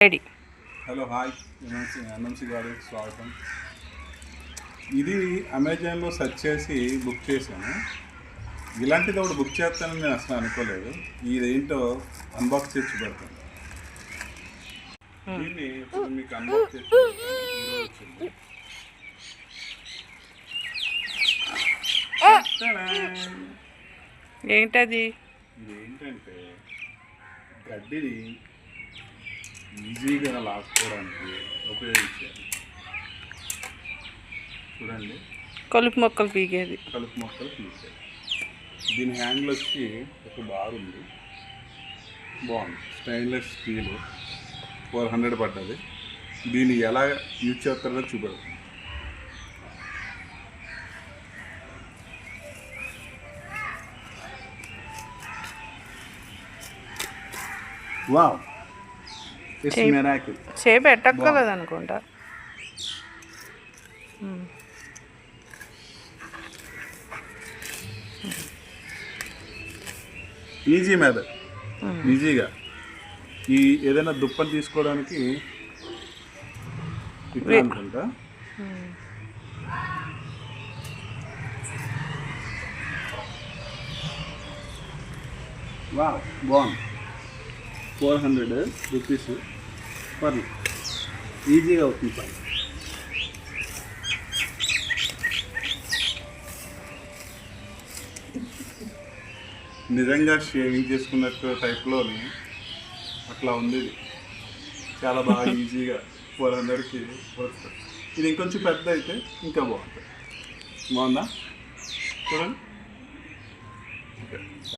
Ready. Hello hi, NMC గారికి స్వాగతం. ఇది అమెజాన్లో సెర్చ్ చేసి బుక్ చేశాను. ఇలాంటిది ఒకటి బుక్ చేస్తానని నేను అసలు అనుకోలేదు. ఇదేంటో అన్బాక్స్ చేసి పెడతాను. దీన్ని ఇప్పుడు మీకు అన్బాక్స్ చేసి వచ్చింది. ఏంటది? ఇదేంటంటే గడ్డిని ఈజీగా లాక్కోవడానికి ఉపయోగించారు. చూడండి, కలుపు మొక్కలు పీకేది. కలుపు మొక్కలు పీకేది. దీని హ్యాండిల్ వచ్చి ఒక బార్ ఉంది, బాగుంది. స్టెయిన్లెస్ స్టీల్ 400 పడ్డది. దీన్ని ఎలా యూజ్ చేస్తారో చూపెడుతుంది. Wow, it's miracle. షేప్ ఎట్టక్కర్లేదు అనుకుంటా. Easy method. ఈజీగా ఈ ఏదైనా దుప్పని తీసుకోవడానికి ఇట్లా అనుకుంటా. వావ్, బాగుంది. 400 రూపీస్ పర్లేదు, ఈజీగా అవుతుంది పని. నిజంగా షేవింగ్ చేసుకున్నట్టు టైప్లోని అట్లా ఉంది. ఇది చాలా బాగా ఈజీగా 400కి వస్తుంది. ఇది ఇంకొంచెం పెద్ద అయితే ఇంకా బాగుంటుంది. బాగుందా? చూడండి.